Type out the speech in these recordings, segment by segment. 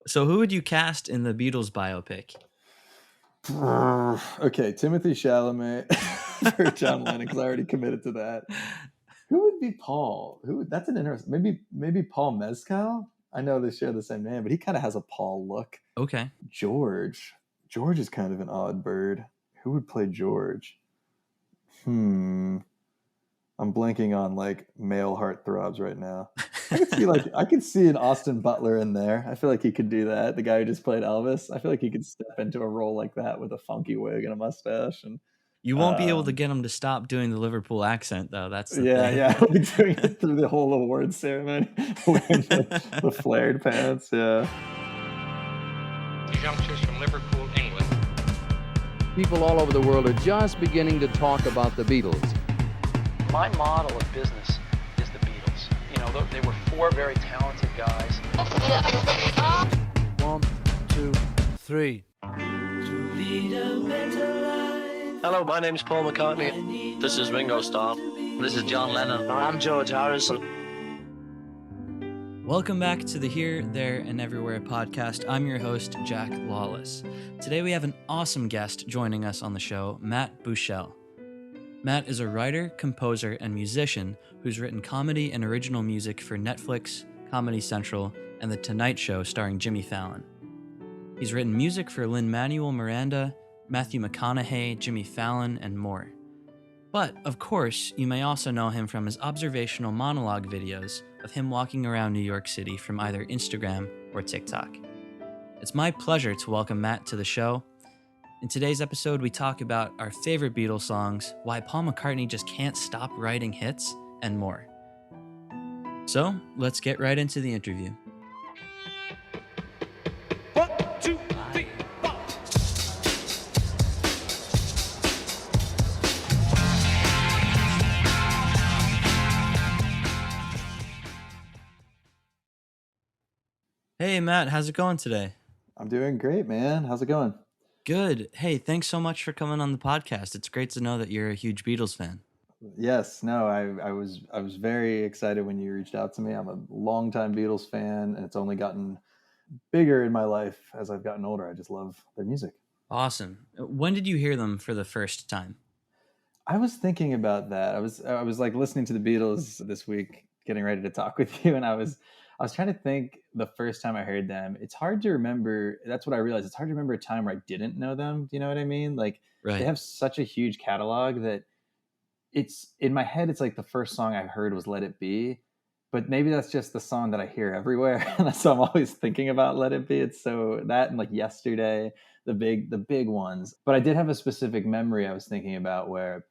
So who would you cast in the Beatles biopic? Okay, Timothy Chalamet for John Lennon, because I already committed to that. Who would be Paul? That's an interesting. Maybe Paul Mezcal. I know they share the same name, but he kind of has a Paul look. Okay. George is kind of an odd bird. Who would play George? I'm blanking on like male heartthrobs right now. I could see an Austin Butler in there. I feel like he could do that. The guy who just played Elvis. I feel like he could step into a role like that with a funky wig and a mustache. And You won't be able to get him to stop doing the Liverpool accent, though. That's the thing. Yeah, he'll be doing it through the whole awards ceremony, wearing the flared pants. Yeah. These youngsters from Liverpool, England. People all over the world are just beginning to talk about the Beatles. My model of business is the Beatles. You know, they were four very talented guys. 1, 2, 3. Hello, my name's Paul McCartney. This is Ringo Starr. This is John Lennon. I'm George Harrison. Welcome back to the Here, There, and Everywhere podcast. I'm your host, Jack Lawless. Today we have an awesome guest joining us on the show, Matt Buechele. Matt is a writer, composer, and musician who's written comedy and original music for Netflix, Comedy Central, and The Tonight Show starring Jimmy Fallon. He's written music for Lin-Manuel Miranda, Matthew McConaughey, Jimmy Fallon, and more. But, of course, you may also know him from his observational monologue videos of him walking around New York City from either Instagram or TikTok. It's my pleasure to welcome Matt to the show. In today's episode, we talk about our favorite Beatles songs, why Paul McCartney just can't stop writing hits, and more. So, let's get right into the interview. 1, 2, 3, 4. Hey, Matt, how's it going today? I'm doing great, man. How's it going? Good. Hey, thanks so much for coming on the podcast. It's great to know that you're a huge Beatles fan. Yes, no, I was very excited when you reached out to me. I'm a longtime Beatles fan, and it's only gotten bigger in my life as I've gotten older. I just love their music. Awesome. When did you hear them for the first time? I was thinking about that. I was like listening to the Beatles this week, getting ready to talk with you, and I was trying to think the first time I heard them. It's hard to remember. That's what I realized. It's hard to remember a time where I didn't know them. Do you know what I mean? Like Right. They have such a huge catalog that it's in my head. It's like the first song I heard was "Let It Be," but maybe that's just the song that I hear everywhere. And so I'm always thinking about "Let It Be." It's so that and like "Yesterday," the big ones. But I did have a specific memory I was thinking about where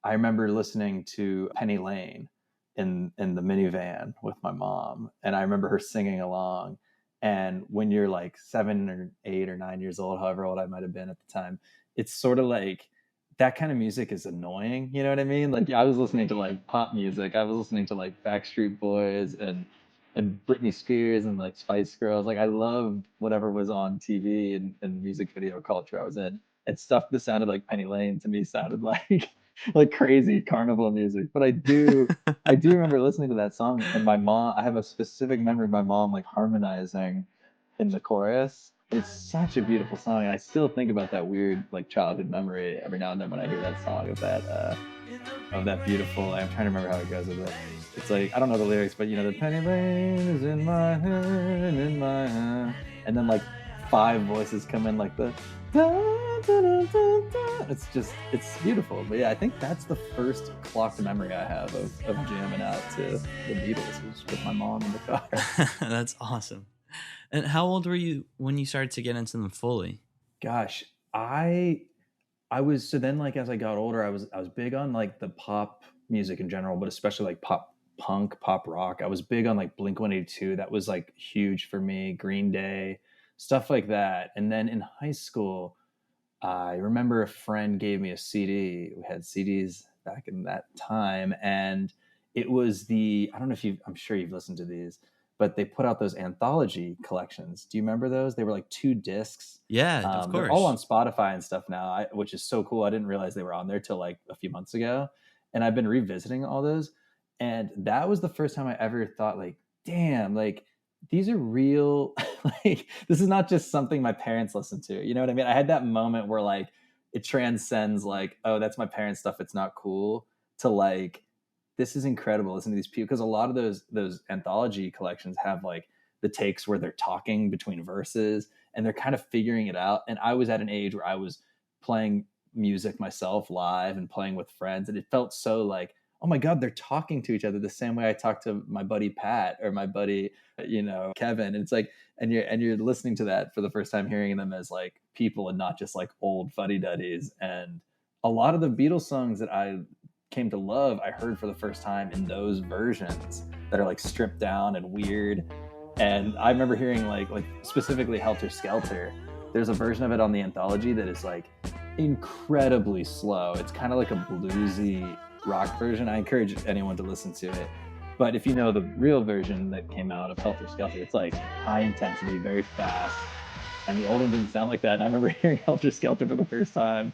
I remember listening to Penny Lane in the minivan with my mom, and I remember her singing along. And when you're like 7 or 8 or 9 years old, however old I might have been at the time, it's sort of like that kind of music is annoying. You know what I mean? Like I was listening to like pop music. I was listening to like Backstreet Boys and Britney Spears and like Spice Girls. Like I loved whatever was on TV and music video culture I was in. And stuff that sounded like Penny Lane to me sounded like like crazy carnival music. But I do remember listening to that song, and my mom, I have a specific memory of my mom like harmonizing in the chorus. It's such a beautiful song, and I still think about that weird like childhood memory every now and then when I hear that song of that beautiful. I'm trying to remember how it goes with it. It's like I don't know the lyrics, but you know, the Penny Lane is in my hand, in my hand, and then like 5 voices come in like the da, da, da, da, da. It's beautiful. But yeah, I think that's the first clocked memory I have of jamming out to the Beatles was with my mom in the car. That's awesome. And how old were you when you started to get into them fully? Gosh, I was, so then like as I got older, I was big on like the pop music in general, but especially like pop punk, pop rock. I was big on like Blink-182. That was like huge for me. Green Day, stuff like that. And then in high school, I remember a friend gave me a CD. We had CDs back in that time, and it was I don't know if I'm sure you've listened to these, but they put out those anthology collections. Do you remember those? They were like 2 discs. Yeah, of course. They're all on Spotify and stuff now, which is so cool. I didn't realize they were on there till like a few months ago. And I've been revisiting all those. And that was the first time I ever thought like, damn, like these are real. Like, this is not just something my parents listen to. You know what I mean? I had that moment where like it transcends like, oh, that's my parents' stuff, it's not cool, to like, this is incredible. Listen to these people, because a lot of those anthology collections have like the takes where they're talking between verses and they're kind of figuring it out. And I was at an age where I was playing music myself live and playing with friends, and it felt so like, oh my god, they're talking to each other the same way I talk to my buddy Pat or my buddy, Kevin. And it's like, and you're listening to that for the first time, hearing them as like people and not just like old fuddy-duddies. And a lot of the Beatles songs that I came to love, I heard for the first time in those versions that are like stripped down and weird. And I remember hearing like specifically Helter Skelter. There's a version of it on the anthology that is like incredibly slow. It's kind of like a bluesy rock version. I encourage anyone to listen to it. But if you know the real version that came out of Helter Skelter, it's like high intensity, very fast. And the old one didn't sound like that. And I remember hearing Helter Skelter for the first time,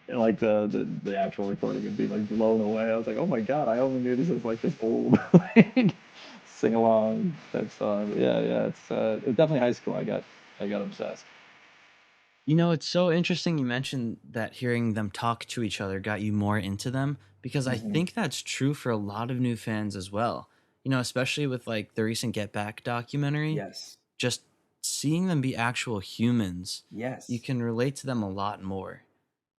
and like the actual recording, and being like blown away. I was like, oh my god, I only knew this was like this old like, sing along type song. But yeah, it was definitely high school. I got obsessed. It's so interesting you mentioned that hearing them talk to each other got you more into them, because I Mhm. think that's true for a lot of new fans as well. Especially with like the recent Get Back documentary, Yes. just seeing them be actual humans, you Yes. can relate to them a lot more.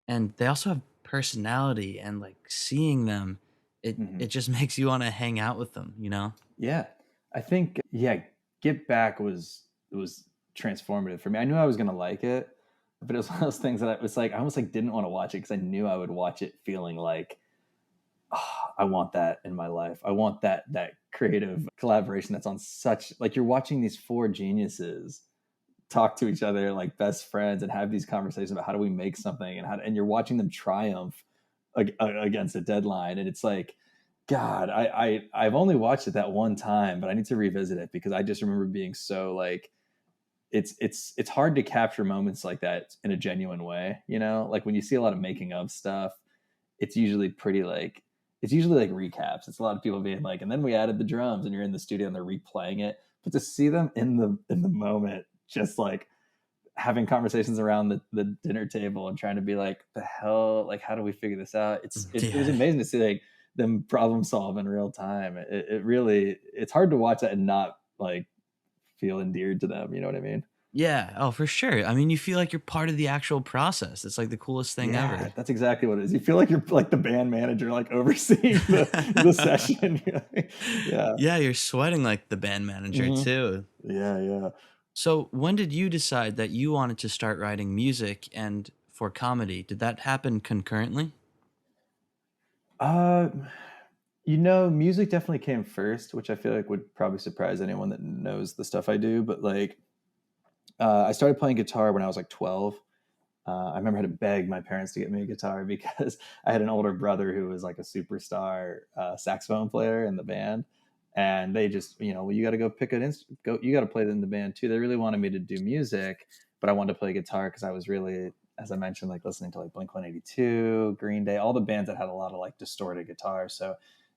And they also have personality, and like seeing them, it Mhm. just makes you want to hang out with them. Yeah. I think, yeah, Get Back was transformative for me. I knew I was gonna like it, but it was one of those things that I was like, I almost like didn't want to watch it because I knew I would watch it feeling like, oh, I want that in my life. I want that creative collaboration that's on such, like, you're watching these four geniuses talk to each other like best friends and have these conversations about how do we make something, and you're watching them triumph against a deadline. And it's like, god, I've only watched it that one time, but I need to revisit it because I just remember being so like, it's hard to capture moments like that in a genuine way, like when you see a lot of making of stuff, it's usually pretty like, it's usually like recaps. It's a lot of people being like, and then we added the drums, and you're in the studio and they're replaying it. But to see them in the moment, just like having conversations around the dinner table and trying to be like, the hell, like, how do we figure this out? It was Yeah. amazing to see like them problem solve in real time. It really, it's hard to watch that and not like feel endeared to them. You know what I mean? Yeah. Oh, for sure. I mean, you feel like you're part of the actual process. It's like the coolest thing Yeah, ever. that's exactly what it is. You feel like you're like the band manager, like overseeing the session. Yeah. Yeah, you're sweating like the band manager Mhm. too. Yeah. So, when did you decide that you wanted to start writing music and for comedy? Did that happen concurrently? Uh, music definitely came first, which I feel like would probably surprise anyone that knows the stuff I do. But like, I started playing guitar when I was like 12. I remember I had to beg my parents to get me a guitar because I had an older brother who was like a superstar saxophone player in the band, and they just, well, you got to go pick an instrument. You got to play in the band too. They really wanted me to do music, but I wanted to play guitar because I was really, as I mentioned, like listening to like Blink-182, Green Day, all the bands that had a lot of like distorted guitars. So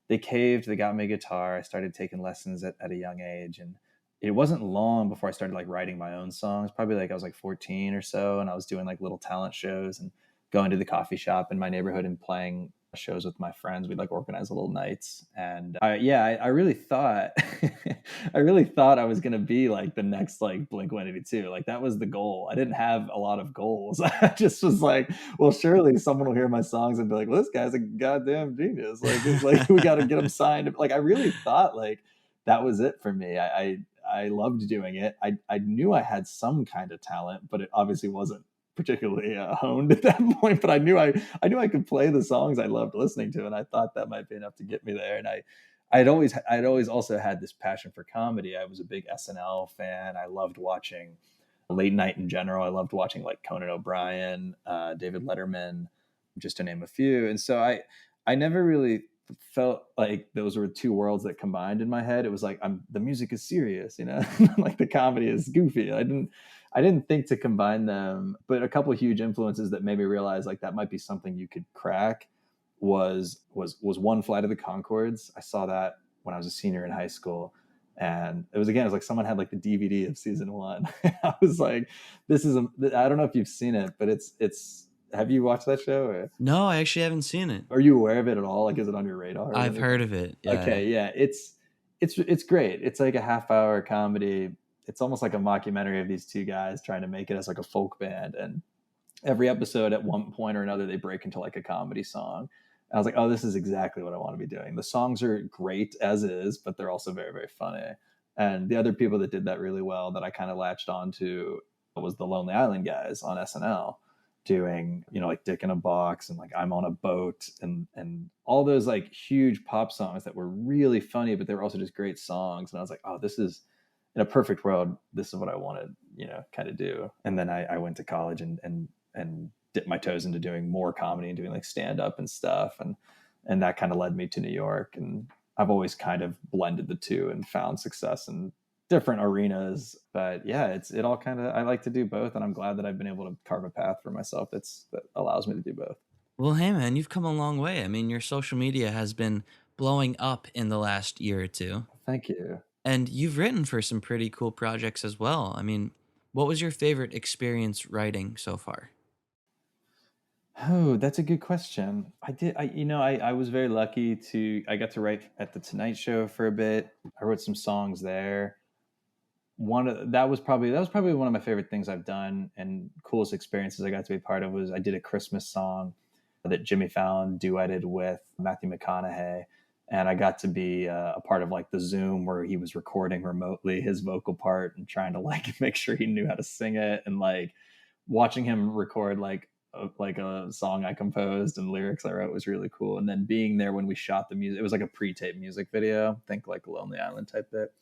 they caved. They got me a guitar. I started taking lessons at a young age, and it wasn't long before I started like writing my own songs. Probably like I was like 14 or so, and I was doing like little talent shows and going to the coffee shop in my neighborhood and playing shows with my friends. We'd like organize little nights, and I really thought, I really thought I was gonna be like the next like Blink-182. Like that was the goal. I didn't have a lot of goals. I just was like, well, surely someone will hear my songs and be like, well, this guy's a goddamn genius. Like, it's like we got to get him signed. Like I really thought like that was it for me. I loved doing it. I knew I had some kind of talent, but it obviously wasn't particularly honed at that point. But I knew I could play the songs I loved listening to, and I thought that might be enough to get me there. And I'd always also had this passion for comedy. I was a big SNL fan. I loved watching late night in general. I loved watching like Conan O'Brien, David Letterman, just to name a few. And so I never really felt like those were two worlds that combined in my head. It was like, the music is serious, like the comedy is goofy. I didn't think to combine them. But a couple of huge influences that made me realize like that might be something you could crack was One Flight of the Conchords. I saw that when I was a senior in high school, And it was like someone had like the DVD of season 1. I was like, I don't know if you've seen it, but it's have you watched that show? Or No, I actually haven't seen it. are you aware of it at all? Like, is it on your radar? I've heard of it. Yeah. Okay, yeah, it's great. It's like a half-hour comedy. It's almost like a mockumentary of these two guys trying to make it as like a folk band. And every episode, at one point or another, they break into like a comedy song. I was like, oh, this is exactly what I want to be doing. The songs are great as is, but they're also very, very funny. And the other people that did that really well that I kind of latched onto was the Lonely Island guys on SNL, doing, like Dick in a Box and like I'm on a Boat and all those like huge pop songs that were really funny, but they were also just great songs. And I was like, oh, this is, in a perfect world, this is what I wanted, kind of do. And then I went to college and dipped my toes into doing more comedy and doing like stand up and stuff. And that kind of led me to New York. And I've always kind of blended the two and found success in different arenas. But yeah, it all kind of, I like to do both. And I'm glad that I've been able to carve a path for myself that allows me to do both. Well, hey man, you've come a long way. I mean, your social media has been blowing up in the last year or two. Thank you. And you've written for some pretty cool projects as well. I mean, what was your favorite experience writing so far? Oh, that's a good question. I was very lucky I got to write at the Tonight Show for a bit. I wrote some songs there. That was probably one of my favorite things I've done, and coolest experiences I got to be part of was I did a Christmas song that Jimmy Fallon duetted with Matthew McConaughey. And I got to be a part of like the Zoom where he was recording remotely his vocal part and trying to like make sure he knew how to sing it, and like watching him record like a song I composed and lyrics I wrote was really cool. And then being there when we shot the music, it was like a pre-tape music video, think like Lonely Island type bit.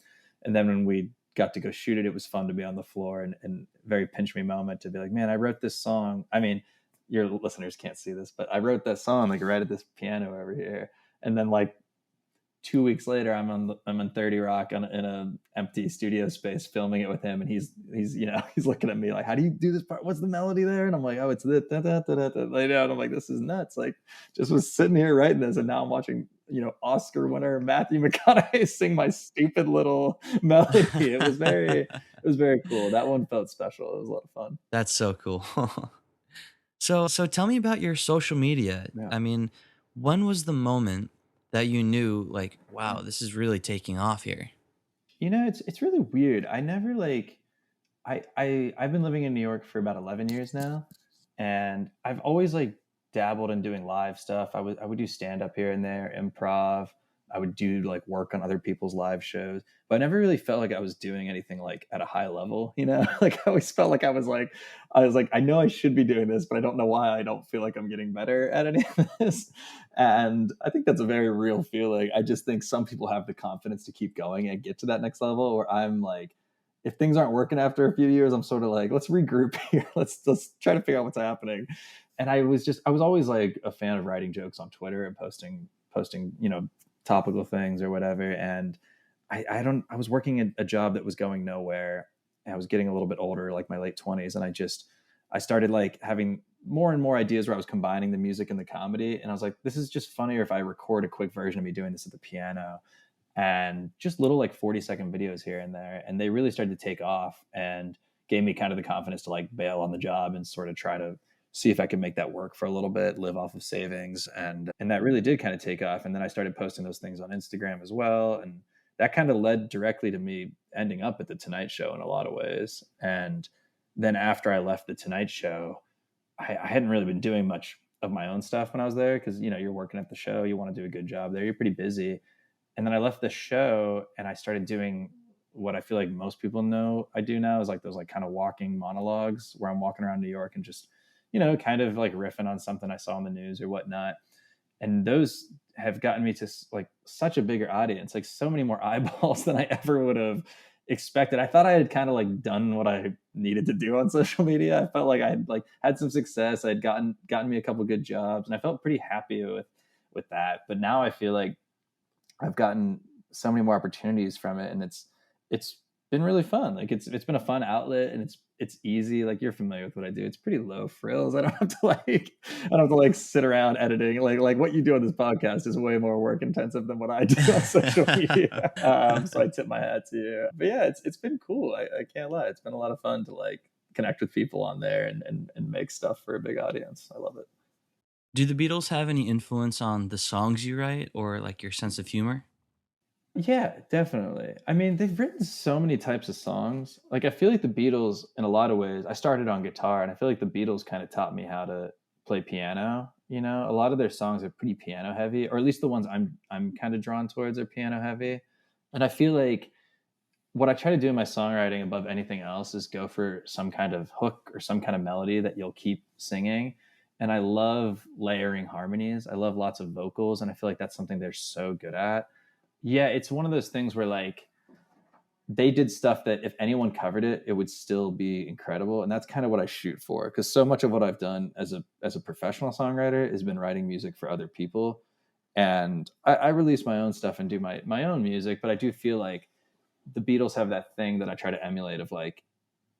And then when we got to go shoot it, it was fun to be on the floor and very pinch me moment to be like, man, I wrote this song. I mean, your listeners can't see this, but I wrote that song like right at this piano over here. And then like 2 weeks later, I'm on 30 Rock in a empty studio space filming it with him, and he's looking at me like, how do you do this part? What's the melody there? And I'm like, oh, it's the da, da, da, da, da. And I'm like, this is nuts. Like, just was sitting here writing this, and now I'm watching Oscar winner Matthew McConaughey sing my stupid little melody. It was very cool. That one felt special. It was a lot of fun. That's so cool. So tell me about your social media. Yeah. I mean, when was the moment that you knew like, wow, this is really taking off here? It's really weird. I never like, I've been living in New York for about 11 years now, and I've always like dabbled in doing live stuff. I would do stand up here and there, improv. I would do like work on other people's live shows, but I never really felt like I was doing anything like at a high level, like I always felt like I was like, I know I should be doing this, but I don't know why I don't feel like I'm getting better at any of this. And I think that's a very real feeling. I just think some people have the confidence to keep going and get to that next level, where I'm like, if things aren't working after a few years, I'm sort of like, let's regroup here. Let's try to figure out what's happening. And I was always like a fan of writing jokes on Twitter and posting, topical things or whatever. And I was working a job that was going nowhere. And I was getting a little bit older, like my late 20s. And I started like having more and more ideas where I was combining the music and the comedy. And I was like, this is just funnier if I record a quick version of me doing this at the piano, and just little like 40-second videos here and there. And they really started to take off and gave me kind of the confidence to like bail on the job and sort of try to see if I could make that work for a little bit, live off of savings. And that really did kind of take off. And then I started posting those things on Instagram as well. And that kind of led directly to me ending up at the Tonight Show in a lot of ways. And then after I left the Tonight Show, I hadn't really been doing much of my own stuff when I was there, because, you're working at the show, you want to do a good job there, you're pretty busy. And then I left the show and I started doing what I feel like most people know I do now, is like those like kind of walking monologues where I'm walking around New York and just kind of like riffing on something I saw in the news or whatnot. And those have gotten me to like such a bigger audience, like so many more eyeballs than I ever would have expected. I thought I had kind of like done what I needed to do on social media. I felt like I had like had some success. I had gotten me a couple good jobs, and I felt pretty happy with that. But now I feel like I've gotten so many more opportunities from it, and it's been really fun. Like it's been a fun outlet, and it's easy. Like you're familiar with what I do. It's pretty low frills. I don't have to sit around editing. Like what you do on this podcast is way more work intensive than what I do on social media. So I tip my hat to you. But yeah, it's been cool. I can't lie. It's been a lot of fun to like connect with people on there and make stuff for a big audience. I love it. Do the Beatles have any influence on the songs you write or like your sense of humor? Yeah, definitely. I mean, they've written so many types of songs. Like, I feel like the Beatles, in a lot of ways, I started on guitar, and I feel like the Beatles kind of taught me how to play piano. You know, a lot of their songs are pretty piano heavy, or at least the ones I'm kind of drawn towards are piano heavy. And I feel like what I try to do in my songwriting above anything else is go for some kind of hook or some kind of melody that you'll keep singing. And I love layering harmonies. I love lots of vocals, and I feel like that's something they're so good at. Yeah, it's one of those things where like they did stuff that if anyone covered it, it would still be incredible. And that's kind of what I shoot for, because so much of what I've done as a professional songwriter has been writing music for other people. And I release my own stuff and do my own music, but I do feel like the Beatles have that thing that I try to emulate of like,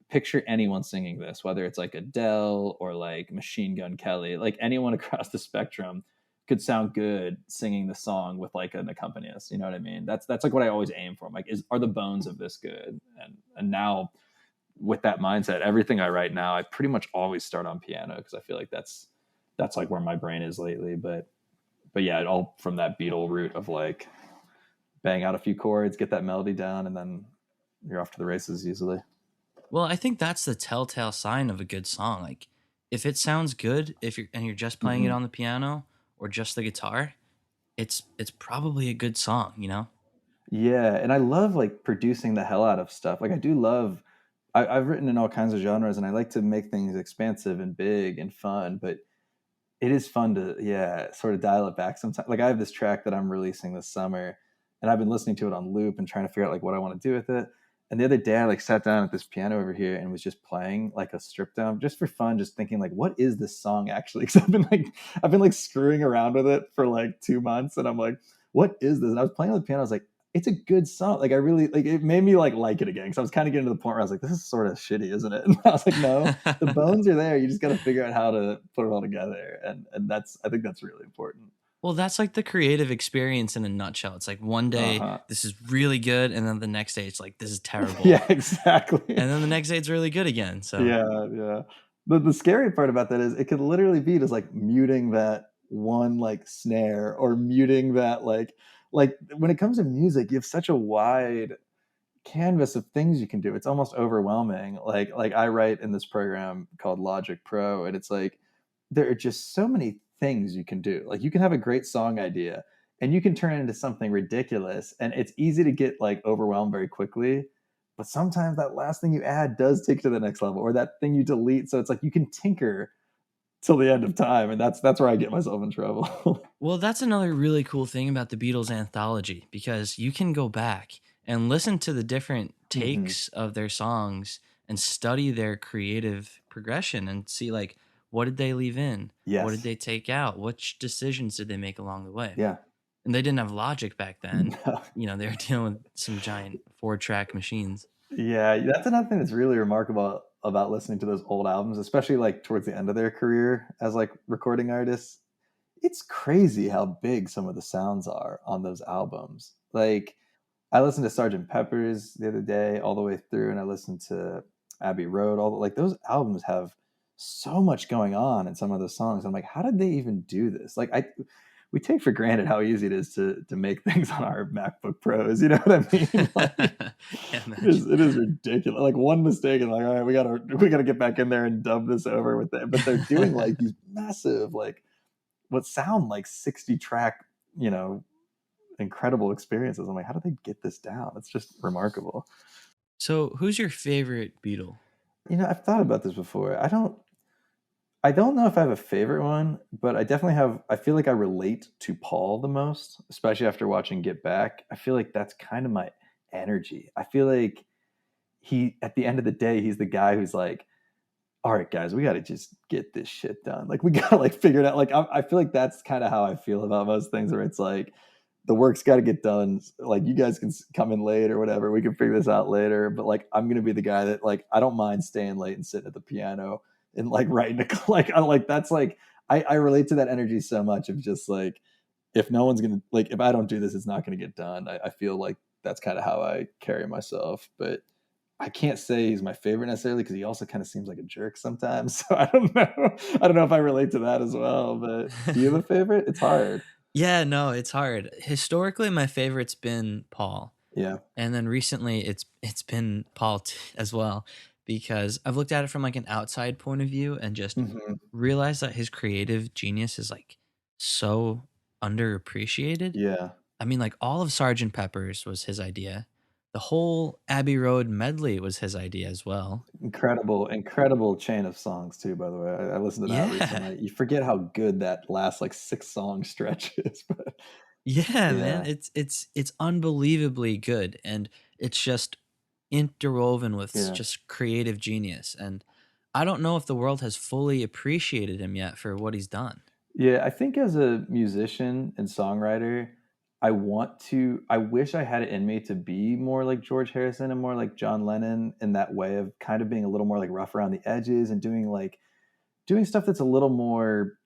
picture anyone singing this, whether it's like Adele or like Machine Gun Kelly, like anyone across the spectrum could sound good singing the song with like an accompanist. You know what I mean? That's like what I always aim for. I'm like, are the bones of this good? And now with that mindset, everything I write now, I pretty much always start on piano, because I feel like that's like where my brain is lately. But yeah, it all from that Beatle root of like bang out a few chords, get that melody down, and then you're off to the races usually. Well, I think that's the telltale sign of a good song. Like if it sounds good, if you're just playing it on the piano or just the guitar, it's probably a good song, you know? Yeah, and I love like producing the hell out of stuff. Like I do love I've written in all kinds of genres, and I like to make things expansive and big and fun, but it is fun to sort of dial it back sometimes. Like I have this track that I'm releasing this summer, and I've been listening to it on loop and trying to figure out like what I want to do with it. And the other day I like sat down at this piano over here and was just playing like a strip down just for fun, just thinking like, what is this song actually? Because I've been like screwing around with it for like 2 months, and I'm like, what is this? And I was playing on the piano. I was like, it's a good song. Like I really like it, made me like it again, because I was kind of getting to the point where I was like, this is sort of shitty, isn't it? And I was like, no, the bones are there. You just got to figure out how to put it all together, and I think that's really important. Well, that's like the creative experience in a nutshell. It's like one day this is really good, and then the next day it's like this is terrible. Yeah, exactly. And then the next day it's really good again. So yeah. The scary part about that is it could literally be just like muting that one like snare, or muting that like when it comes to music, you have such a wide canvas of things you can do. It's almost overwhelming. Like I write in this program called Logic Pro, and it's like there are just so many things you can do. Like you can have a great song idea and you can turn it into something ridiculous, and it's easy to get like overwhelmed very quickly. But sometimes that last thing you add does take it to the next level, or that thing you delete. So it's like you can tinker till the end of time, and that's where I get myself in trouble. Well, that's another really cool thing about the Beatles anthology, because you can go back and listen to the different takes of their songs and study their creative progression and see like, what did they leave in? Yes. What did they take out? Which decisions did they make along the way? Yeah. And they didn't have Logic back then. No. You know, they were dealing with some giant 4-track machines. Yeah, that's another thing that's really remarkable about listening to those old albums, especially like towards the end of their career as like recording artists. It's crazy how big some of the sounds are on those albums. Like I listened to Sgt. Pepper's the other day all the way through, and I listened to Abbey Road. Like those albums have so much going on in some of those songs. I'm like, how did they even do this? Like we take for granted how easy it is to make things on our MacBook Pros. You know what I mean? Like, it is ridiculous. Like one mistake and like, all right, we gotta get back in there and dub this over with it. But they're doing like these massive, like what sound like 60 track, you know, incredible experiences. I'm like, how did they get this down? It's just remarkable. So who's your favorite Beatle? You know, I've thought about this before. I don't know if I have a favorite one, but I feel like I relate to Paul the most, especially after watching Get Back. I feel like that's kind of my energy. I feel like at the end of the day, he's the guy who's like, all right, guys, we got to just get this shit done. Like we got to like figure it out. Like I feel like that's kind of how I feel about most things, where it's like, the work's got to get done. Like, you guys can come in late or whatever. We can figure this out later. But like, I'm gonna be the guy that like I don't mind staying late and sitting at the piano and like writing like I like that's like I relate to that energy so much of just like if no one's gonna like if I don't do this, it's not gonna get done. I feel like that's kind of how I carry myself. But I can't say he's my favorite necessarily because he also kind of seems like a jerk sometimes. So I don't know. I don't know if I relate to that as well. But do you have a favorite? It's hard. Yeah, no, it's hard. Historically, my favorite's been Paul. Yeah. And then recently it's been Paul as well, because I've looked at it from like an outside point of view and just realized that his creative genius is like so underappreciated. Yeah. I mean, like all of Sergeant Pepper's was his idea. The whole Abbey Road medley was his idea as well. Incredible chain of songs too, by the way. I listened to that Yeah. recently. You forget how good that last like 6 song stretch is. But Yeah, man. yeah. It's unbelievably good, and it's just interwoven with Yeah. just creative genius. And I don't know if the world has fully appreciated him yet for what he's done. Yeah, I think as a musician and songwriter, I wish I had it in me to be more like George Harrison and more like John Lennon in that way of kind of being a little more like rough around the edges and doing stuff that's a little more,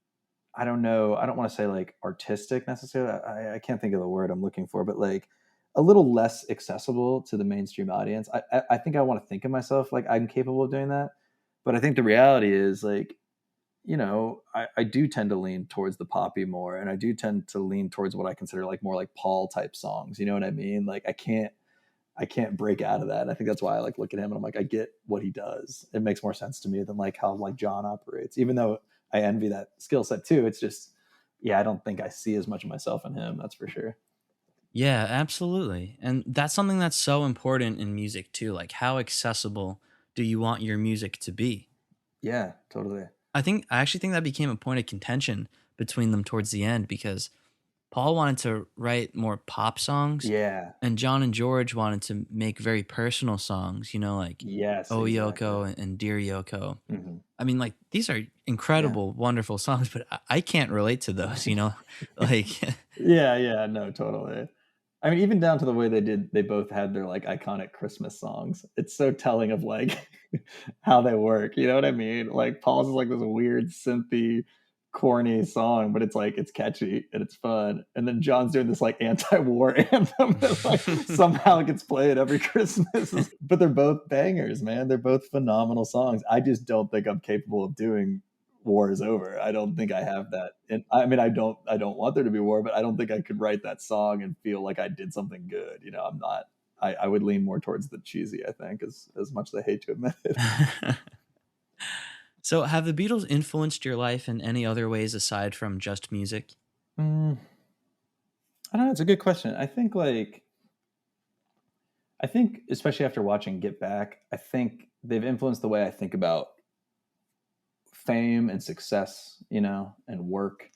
I don't know, I don't want to say like artistic necessarily. I can't think of the word I'm looking for, but like a little less accessible to the mainstream audience. I think I want to think of myself like I'm capable of doing that. But I think the reality is like, I do tend to lean towards the poppy more, and I do tend to lean towards what I consider like more like Paul type songs. You know what I mean? Like I can't break out of that. And I think that's why I like look at him and I'm like, I get what he does. It makes more sense to me than like how like John operates, even though I envy that skill set too. It's just, yeah, I don't think I see as much of myself in him. That's for sure. Yeah, absolutely. And that's something that's so important in music too. Like, how accessible do you want your music to be? Yeah, totally. I actually think that became a point of contention between them towards the end, because Paul wanted to write more pop songs, Yeah. and John and George wanted to make very personal songs, like Yes, Oh exactly. Yoko and Dear Yoko. Mhm. I mean, like, these are incredible, wonderful songs, but I can't relate to those. Like, Yeah, no, totally. I mean, even down to the way they both had their like iconic Christmas songs. It's so telling of like how they work. You know what I mean? Like Paul's is like this weird synthy, corny song, but it's like it's catchy and it's fun. And then John's doing this like anti-war anthem that like somehow gets played every Christmas. But they're both bangers, man. They're both phenomenal songs. I just don't think I'm capable of doing War Is Over. I don't think I have that. And I mean, I don't want there to be war, but I don't think I could write that song and feel like I did something good. I'm not, I would lean more towards the cheesy, I think, as much as I hate to admit it. So have the Beatles influenced your life in any other ways aside from just music? I don't know. It's a good question. I think especially after watching Get Back, I think they've influenced the way I think about fame and success, and work.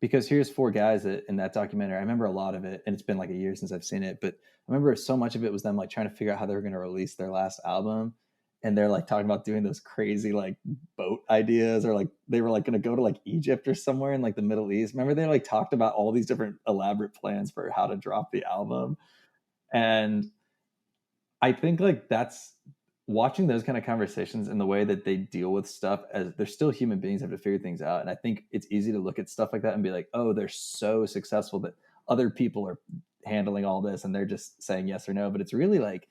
Because here's 4 guys that in that documentary, I remember a lot of it, and it's been like a year since I've seen it, but I remember so much of it was them like trying to figure out how they were going to release their last album. And they're like talking about doing those crazy like boat ideas, or like they were like going to go to like Egypt or somewhere in like the Middle East. Remember they like talked about all these different elaborate plans for how to drop the album. And I think like that's watching those kind of conversations and the way that they deal with stuff, as they're still human beings, have to figure things out. And I think it's easy to look at stuff like that and be like, oh, they're so successful that other people are handling all this and they're just saying yes or no. But it's really like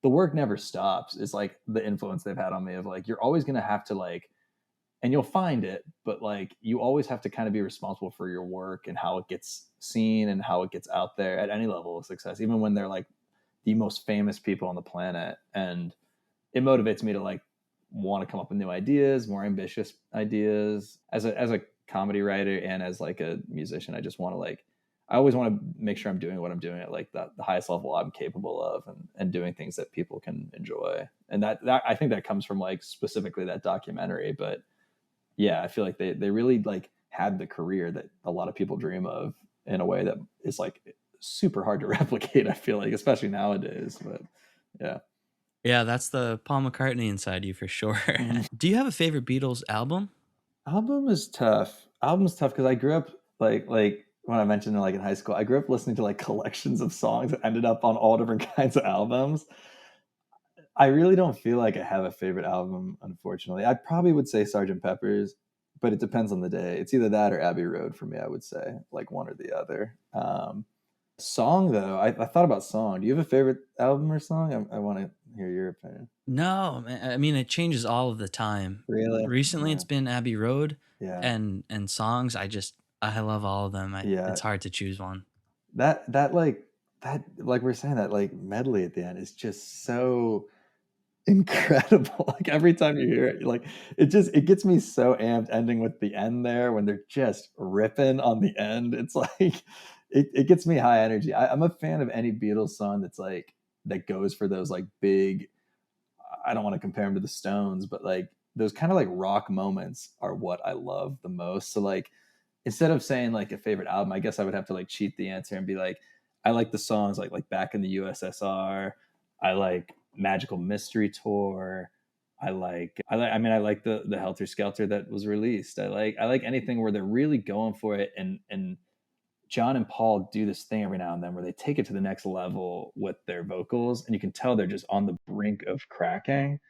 the work never stops. It's like the influence they've had on me of like, you're always going to have to like, and you'll find it, but like you always have to kind of be responsible for your work and how it gets seen and how it gets out there at any level of success, even when they're like the most famous people on the planet. And it motivates me to like want to come up with new ideas, more ambitious ideas. As a comedy writer and as like a musician, I just want to like, I always want to make sure I'm doing what I'm doing at like the highest level I'm capable of, and doing things that people can enjoy. And that I think that comes from like specifically that documentary. But yeah, I feel like they really like had the career that a lot of people dream of in a way that is like super hard to replicate, I feel like, especially nowadays. But yeah. Yeah, that's the Paul McCartney inside you for sure. Do you have a favorite Beatles album? Album's tough because I grew up like when I mentioned like in high school, I grew up listening to like collections of songs that ended up on all different kinds of albums. I really don't feel like I have a favorite album, unfortunately. I probably would say Sgt. Pepper's, but it depends on the day. It's either that or Abbey Road for me, I would say, like one or the other. Song, though, I thought about song. Do you have a favorite album or song? I want to hear your opinion. No, I mean it changes all of the time. Really? Recently, Yeah. it's been Abbey Road, Yeah. and songs. I love all of them. Yeah. It's hard to choose one. That like we're saying, that like medley at the end is just so incredible. Like every time you hear it, like it gets me so amped, ending with the end there when they're just ripping on the end. It's like it gets me high energy. I'm a fan of any Beatles song that's like that goes for those like big, I don't want to compare them to the Stones, but like those kind of like rock moments are what I love the most. So like instead of saying like a favorite album, I guess I would have to like cheat the answer and be like, I like the songs like Back in the USSR. I like Magical Mystery Tour. I like the Helter Skelter that was released. I like anything where they're really going for it, and John and Paul do this thing every now and then where they take it to the next level with their vocals, and you can tell they're just on the brink of cracking.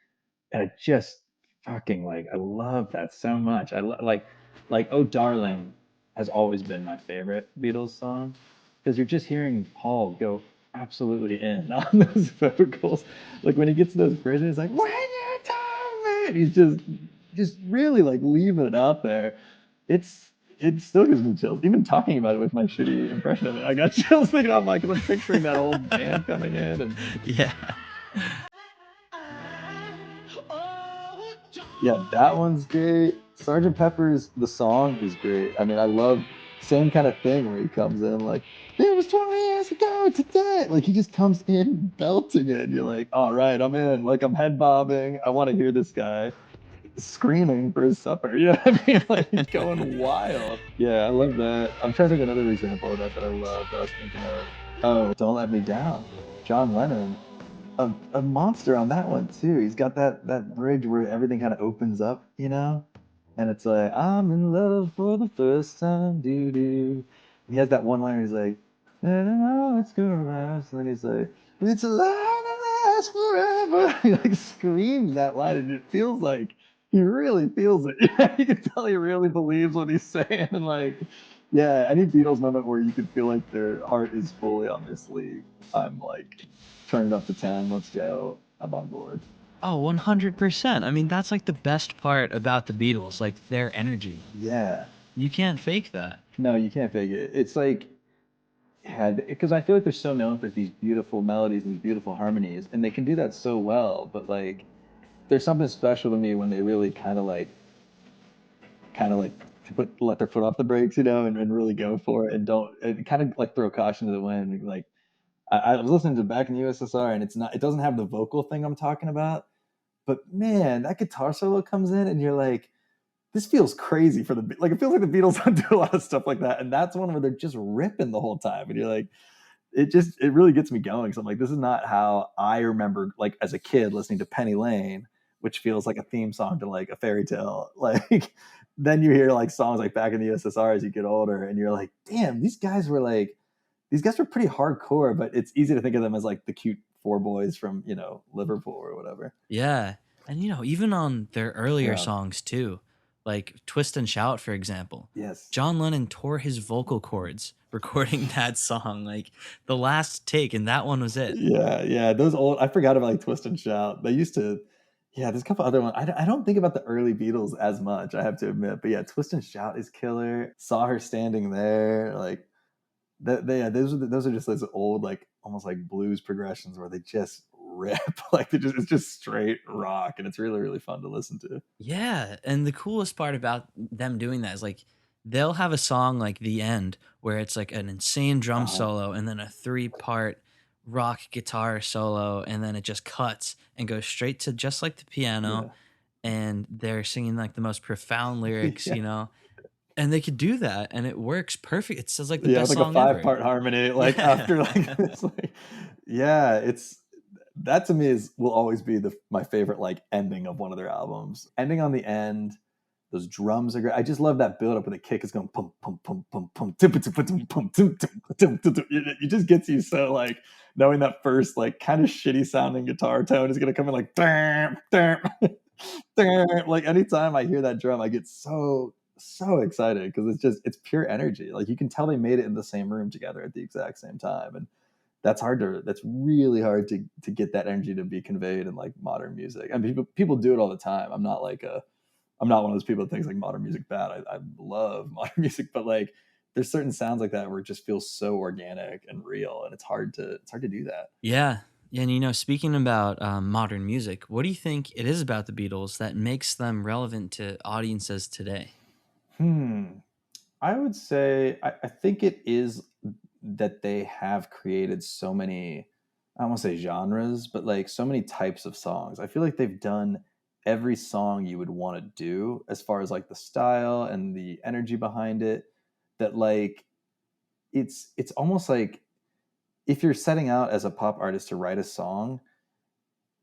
And I just fucking I love that so much. Like Oh Darling has always been my favorite Beatles song, because you're just hearing Paul go absolutely in on those vocals. Like when he gets to those bridges, like when you tell me, he's just really like leaving it out there. It still gives me chills. Even talking about it with my shitty impression of it, I got chills thinking about because I'm picturing that old band coming in and Yeah. yeah, that one's great. Sergeant Pepper's, the song is great. I mean, I love same kind of thing where he comes in like, it was 20 years ago today. Like he just comes in belting it, and you're like, all right, I'm in. Like I'm head bobbing. I want to hear this guy screaming for his supper. You know what I mean? Like he's going wild. Yeah, I love that. I'm trying to think of another example of that I love that I was thinking of. Oh, Don't Let Me Down. John Lennon. A monster on that one too. He's got that bridge where everything kind of opens up, and it's like I'm in love for the first time, doo doo. He has that one line. He's like, I don't know it's gonna last, and then he's like, it's a line that lasts forever. He like screams that line, and it feels like he really feels it. You can tell he really believes what he's saying, and like, yeah, any Beatles moment where you can feel like their heart is fully on their sleeve, I'm like, turn it up to 10. Let's go. I'm on board. Oh, 100%. I mean, that's like the best part about the Beatles, like their energy. Yeah. You can't fake that. No, you can't fake it. It's like, yeah, because I feel like they're so known for these beautiful melodies and these beautiful harmonies, and they can do that so well. But like, there's something special to me when they really kind of like let their foot off the brakes, and really go for it, and don't, and kind of like throw caution to the wind. Like, I was listening to Back in the USSR, and it doesn't have the vocal thing I'm talking about, but man, that guitar solo comes in, and you're like, this feels crazy for like it feels like the Beatles don't do a lot of stuff like that, and that's one where they're just ripping the whole time, and you're like, it really gets me going. So I'm like, this is not how I remember like as a kid listening to Penny Lane, which feels like a theme song to like a fairy tale. Like then you hear like songs like Back in the USSR as you get older, and you're like, damn, these guys were pretty hardcore, but it's easy to think of them as like the cute four boys from, Liverpool or whatever. Yeah. And, even on their earlier Yeah. songs too, like Twist and Shout, for example. Yes. John Lennon tore his vocal cords recording that song. Like the last take, and that one was it. Yeah. Those I forgot about like Twist and Shout. They used to, yeah, there's a couple other ones. I don't think about the early Beatles as much, I have to admit. But yeah, Twist and Shout is killer. Saw Her Standing There. Like, those are just those old, like almost like blues progressions where they just rip. Like it's just straight rock, and it's really, really fun to listen to. Yeah. And the coolest part about them doing that is like they'll have a song like The End where it's like an insane drum solo and then a 3-part rock guitar solo, and then it just cuts and goes straight to just like the piano, and they're singing like the most profound lyrics, and they could do that and it works perfect. It sounds like the best like song a ever. 5-part harmony, like after like it's like, yeah, it's that to me will always be my favorite like ending of one of their albums. Ending on the end Those drums are great. I just love that build up when the kick is going pum pum pum pum pum tum tum tum tum tum tum tum tum tum. It just gets you so like knowing that first like kind of shitty sounding guitar tone is gonna come in like damn damn damn. Like anytime I hear that drum, I get so excited because it's pure energy. Like you can tell they made it in the same room together at the exact same time, and that's really hard to get that energy to be conveyed in like modern music. I mean, people do it all the time. I'm not one of those people that thinks like modern music bad. I love modern music, but like there's certain sounds like that where it just feels so organic and real, and it's hard to do that. Yeah. Yeah, and speaking about modern music, what do you think it is about the Beatles that makes them relevant to audiences today? I would say I think it is that they have created so many, I don't want to say genres, but like so many types of songs. I feel like they've done every song you would want to do as far as like the style and the energy behind it, that like it's almost like if you're setting out as a pop artist to write a song,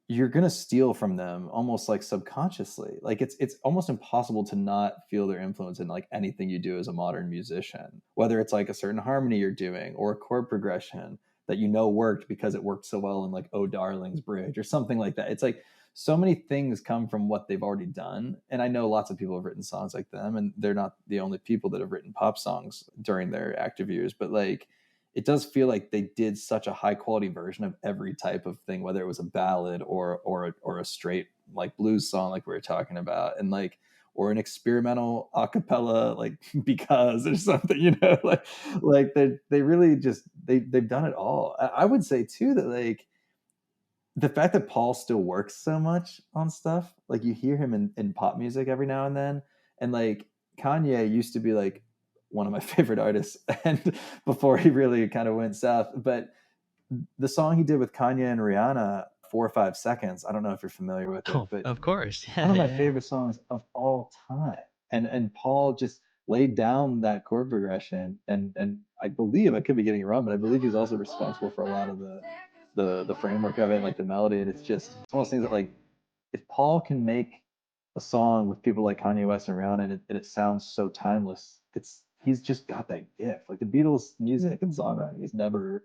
you're going to steal from them almost like subconsciously. Like it's almost impossible to not feel their influence in like anything you do as a modern musician, whether it's like a certain harmony you're doing or a chord progression that worked because it worked so well in like Oh Darling's Bridge or something like that. It's like so many things come from what they've already done. And I know lots of people have written songs like them, and they're not the only people that have written pop songs during their active years, but like it does feel like they did such a high quality version of every type of thing, whether it was a ballad or a straight like blues song, like we were talking about, and like, or an experimental a cappella, like Because or something, like they really just, they've done it all. I would say too, that like the fact that Paul still works so much on stuff, like you hear him in pop music every now and then. And like Kanye used to be like one of my favorite artists, and before he really kind of went south. But the song he did with Kanye and Rihanna, 4 or 5 Seconds, I don't know if you're familiar with it, Oh, but of course. one of my Yeah. favorite songs of all time. And Paul just laid down that chord progression, and I believe, I could be getting it wrong, but I believe he's also responsible for a lot of the framework of it, like the melody. And it's one of those things that like if Paul can make a song with people like Kanye West and Rihanna, and it sounds so timeless, he's just got that gift. Like the Beatles music and songwriting is never,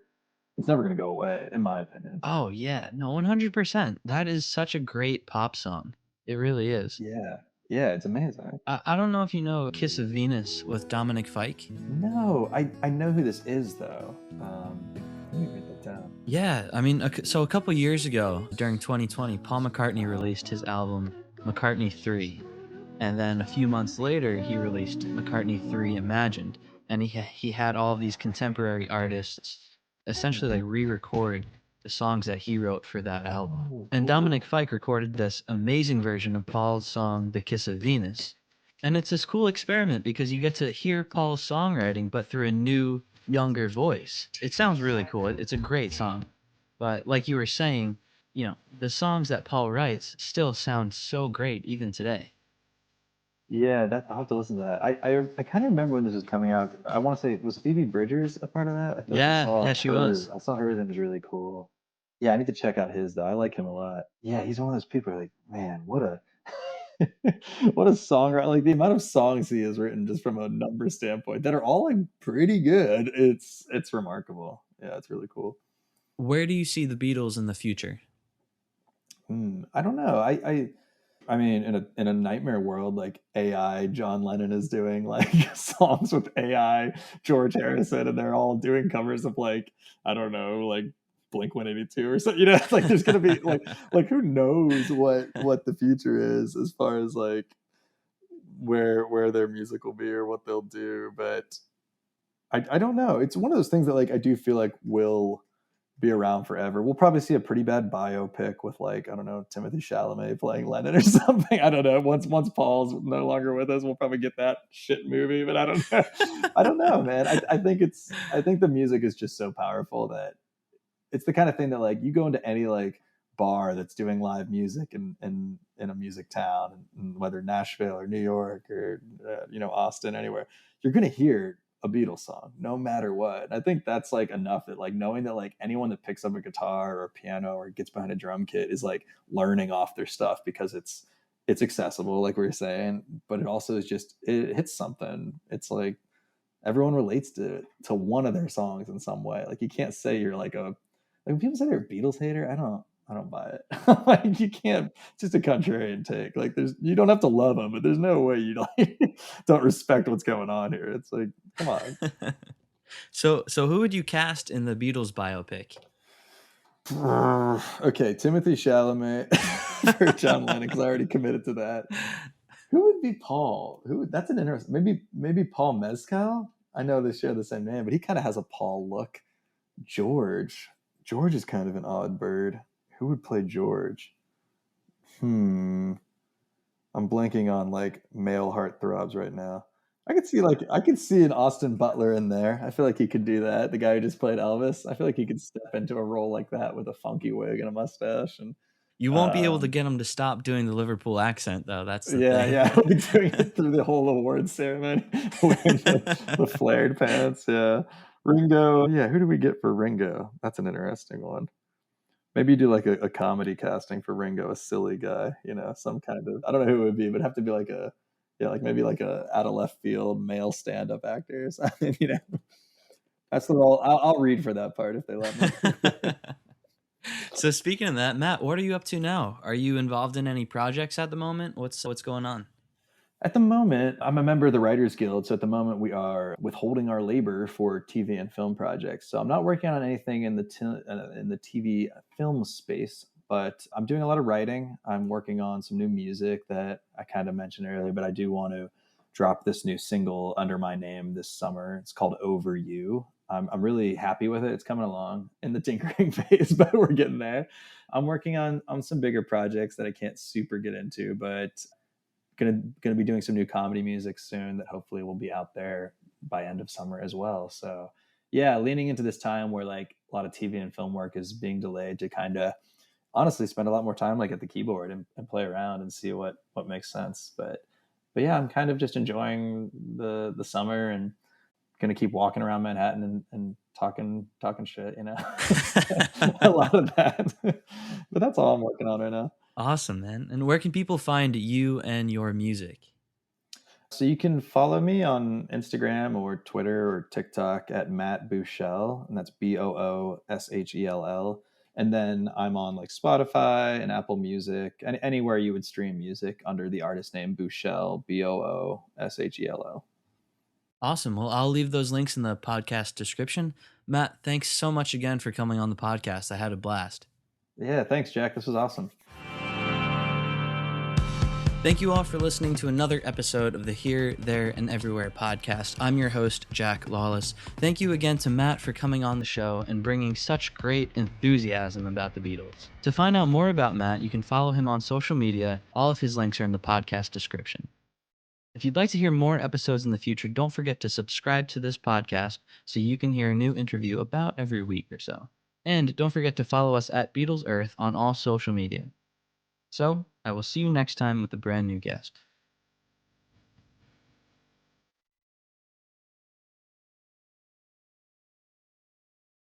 it's never gonna go away, in my opinion. Oh, yeah. No, 100%. That is such a great pop song. It really is. Yeah. Yeah, it's amazing. I don't know if you know Kiss of Venus with Dominic Fike. No, I know who this is though. Let me write that down. Yeah, I mean, so a couple years ago, during 2020, Paul McCartney released his album McCartney 3. And then a few months later, he released McCartney 3 Imagined. And he had all these contemporary artists essentially like re-record the songs that he wrote for that album. Oh, And cool. Dominic Fike recorded this amazing version of Paul's song The Kiss of Venus. And it's this cool experiment because you get to hear Paul's songwriting, but through a new, younger voice. It sounds really cool. It's a great song. But like you were saying, the songs that Paul writes still sound so great even today. Yeah, I'll have to listen to that. I kind of remember when this was coming out. I want to say, was Phoebe Bridgers a part of that? I feel like Yeah, she was. I saw hers and it was really cool. Yeah, I need to check out his though. I like him a lot. Yeah, he's one of those people who are like, man, what a what a songwriter. Like the amount of songs he has written just from a number standpoint that are all like pretty good. It's remarkable. Yeah, it's really cool. Where do you see the Beatles in the future? I don't know. I mean, in a nightmare world, like AI, John Lennon is doing like songs with AI, George Harrison, and they're all doing covers of like, I don't know, like Blink 182 or something. It's like there's gonna be like who knows what the future is as far as like where their music will be or what they'll do. But I don't know. It's one of those things that like I do feel like will be around forever. We'll probably see a pretty bad biopic with like, I don't know, Timothy Chalamet playing Lennon or something. I don't know. Once Paul's no longer with us, we'll probably get that shit movie, but I don't know. I don't know, man. I think the music is just so powerful that it's the kind of thing that like you go into any like bar that's doing live music in a music town, and whether Nashville or New York or Austin, anywhere, you're gonna hear a Beatles song no matter what. And I think that's like enough that like knowing that like anyone that picks up a guitar or a piano or gets behind a drum kit is like learning off their stuff because it's it's accessible, like we were saying, but it also is just, it hits something. It's like everyone relates to one of their songs in some way. Like you can't say you're like when people say they're a Beatles hater, I don't buy it. Like you can't, it's just a contrarian take. Like you don't have to love them, but there's no way you like don't respect what's going on here. It's like, come on. So who would you cast in the Beatles biopic? Okay, Timothy Chalamet for John Lennon, because I already committed to that. Who would be Paul? That's an interesting. Maybe Paul Mescal. I know they share the same name, but he kind of has a Paul look. George is kind of an odd bird. Who would play George? I'm blanking on like male heartthrobs right now. I could see an Austin Butler in there. I feel like he could do that. The guy who just played Elvis. I feel like he could step into a role like that with a funky wig and a mustache. And You won't be able to get him to stop doing the Liverpool accent, though. That's the thing. yeah, he'll be doing it through the whole award ceremony, wearing the flared pants. Yeah, Ringo. Yeah, who do we get for Ringo? That's an interesting one. Maybe do like a comedy casting for Ringo, a silly guy, some kind of, I don't know who it would be, but have to be like maybe like a out of left field male stand-up actor or something, That's the role. I'll read for that part if they let me. So speaking of that, Matt, what are you up to now? Are you involved in any projects at the moment? What's going on? At the moment, I'm a member of the Writers Guild. So at the moment, we are withholding our labor for TV and film projects. So I'm not working on anything in the TV film space, but I'm doing a lot of writing. I'm working on some new music that I kind of mentioned earlier, but I do want to drop this new single under my name this summer. It's called Over You. I'm really happy with it. It's coming along in the tinkering phase, but we're getting there. I'm working on some bigger projects that I can't super get into, but gonna be doing some new comedy music soon that hopefully will be out there by end of summer as well. So yeah, leaning into this time where like a lot of TV and film work is being delayed to kind of honestly spend a lot more time like at the keyboard and play around and see what makes sense. But yeah, I'm kind of just enjoying the summer and gonna keep walking around Manhattan and talking shit, a lot of that. But that's all I'm working on right now. Awesome, man. And where can people find you and your music? So you can follow me on Instagram or Twitter or TikTok at Matt Buechele, and that's Booshell. And then I'm on like Spotify and Apple Music and anywhere you would stream music under the artist name Buechele, Booshell. Awesome. Well, I'll leave those links in the podcast description. Matt, thanks so much again for coming on the podcast. I had a blast. Yeah, thanks, Jack. This was awesome. Thank you all for listening to another episode of the Here, There, and Everywhere podcast. I'm your host, Jack Lawless. Thank you again to Matt for coming on the show and bringing such great enthusiasm about the Beatles. To find out more about Matt, you can follow him on social media. All of his links are in the podcast description. If you'd like to hear more episodes in the future, don't forget to subscribe to this podcast so you can hear a new interview about every week or so. And don't forget to follow us at Beatles Earth on all social media. So, I will see you next time with a brand new guest.